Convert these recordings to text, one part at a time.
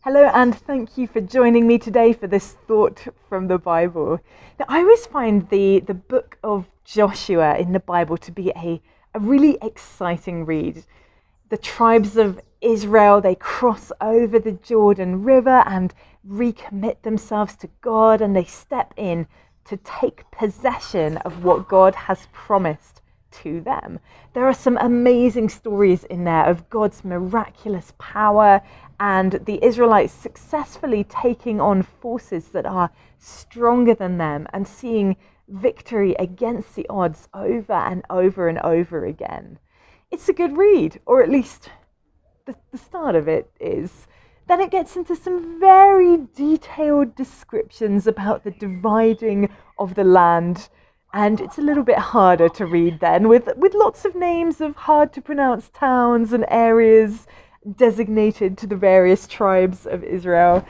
Hello, and thank you for joining me today for this thought from the Bible. Now, I always find the book of Joshua in the Bible to be a really exciting read. The tribes of Israel, they cross over the Jordan River and recommit themselves to God, and they step in to take possession of what God has promised to them. There are some amazing stories in there of God's miraculous power and the Israelites successfully taking on forces that are stronger than them and seeing victory against the odds over and over and over again. It's a good read, or at least the start of it is. Then it gets into some very detailed descriptions about the dividing of the land. And it's a little bit harder to read then, with lots of names of hard to pronounce towns and areas designated to the various tribes of Israel.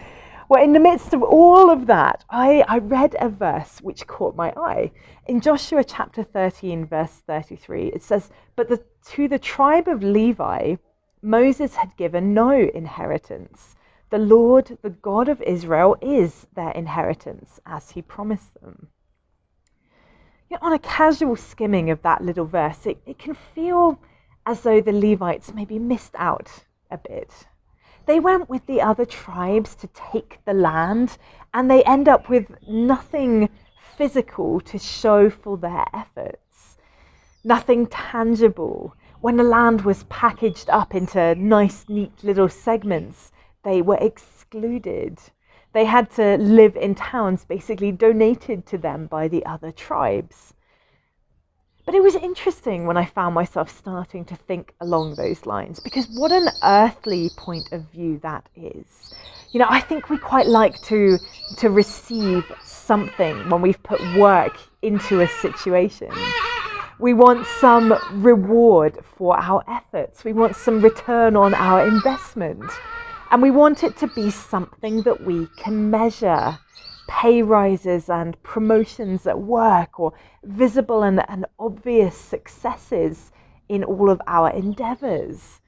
Well, in the midst of all of that, I read a verse which caught my eye. In Joshua chapter 13, verse 33, it says, "But to the tribe of Levi, Moses had given no inheritance. The Lord, the God of Israel, is their inheritance, as he promised them." On a casual skimming of that little verse, it can feel as though the Levites maybe missed out a bit. They went with the other tribes to take the land, and they end up with nothing physical to show for their efforts. Nothing tangible. When the land was packaged up into nice, neat little segments, they were excluded. They had to live in towns basically donated to them by the other tribes. But it was interesting when I found myself starting to think along those lines, because what an earthly point of view that is. I think we quite like to receive something when we've put work into a situation. We want some reward for our efforts. We want some return on our investment. And we want it to be something that we can measure. Pay rises and promotions at work, or visible and obvious successes in all of our endeavours.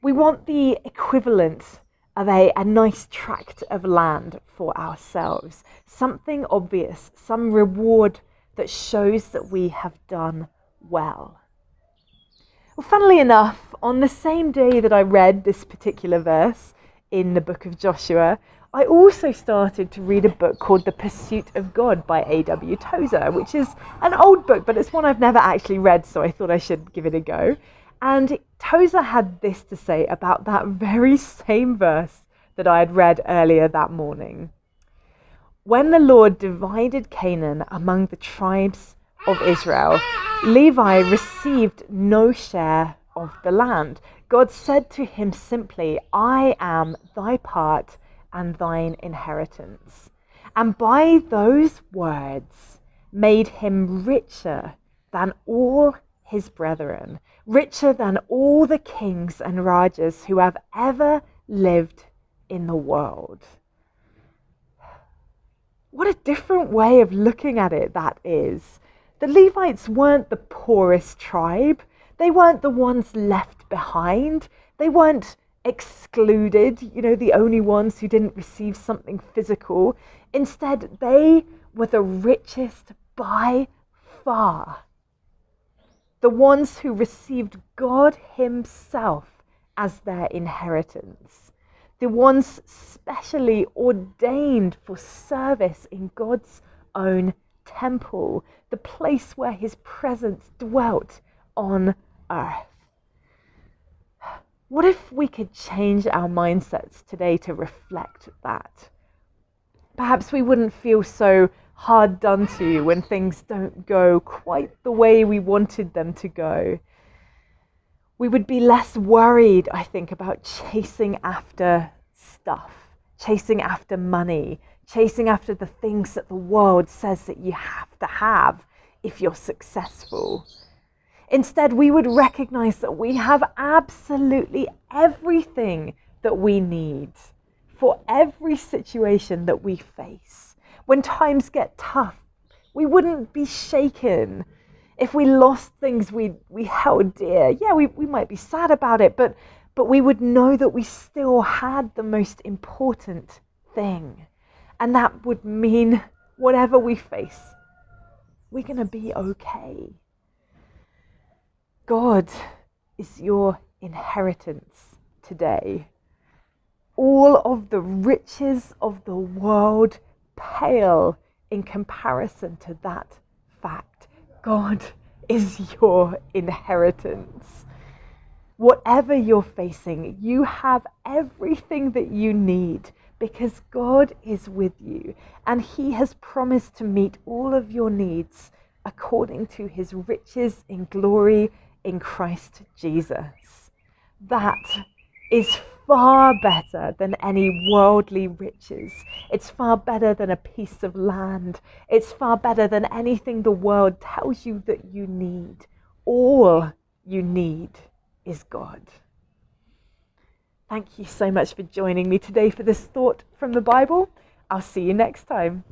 We want the equivalent of a nice tract of land for ourselves. Something obvious, some reward that shows that we have done well. Well, funnily enough, on the same day that I read this particular verse in the book of Joshua, I also started to read a book called The Pursuit of God by A.W. Tozer, which is an old book, but it's one I've never actually read, so I thought I should give it a go. And Tozer had this to say about that very same verse that I had read earlier that morning. "When the Lord divided Canaan among the tribes of Israel, Levi received no share of the land. God said to him simply, 'I am thy part and thine inheritance,' and by those words made him richer than all his brethren, richer than all the kings and rajas who have ever lived in the world." What a different way of looking at it that is. The Levites weren't the poorest tribe. They weren't the ones left behind. They weren't excluded, the only ones who didn't receive something physical. Instead, they were the richest by far. The ones who received God himself as their inheritance. The ones specially ordained for service in God's own temple, the place where his presence dwelt on earth. What if we could change our mindsets today to reflect that? Perhaps we wouldn't feel so hard done to when things don't go quite the way we wanted them to go. We would be less worried, I think, about chasing after stuff, chasing after money, chasing after the things that the world says that you have to have if you're successful. Instead, we would recognize that we have absolutely everything that we need for every situation that we face. When times get tough, we wouldn't be shaken. If we lost things we held dear, we might be sad about it, but but we would know that we still had the most important thing. And that would mean whatever we face, we're going to be okay. God is your inheritance today. All of the riches of the world pale in comparison to that fact. God is your inheritance. Whatever you're facing, you have everything that you need because God is with you and He has promised to meet all of your needs according to His riches in glory in Christ Jesus. That is far better than any worldly riches. It's far better than a piece of land. It's far better than anything the world tells you that you need. All you need is God. Thank you so much for joining me today for this thought from the Bible. I'll see you next time.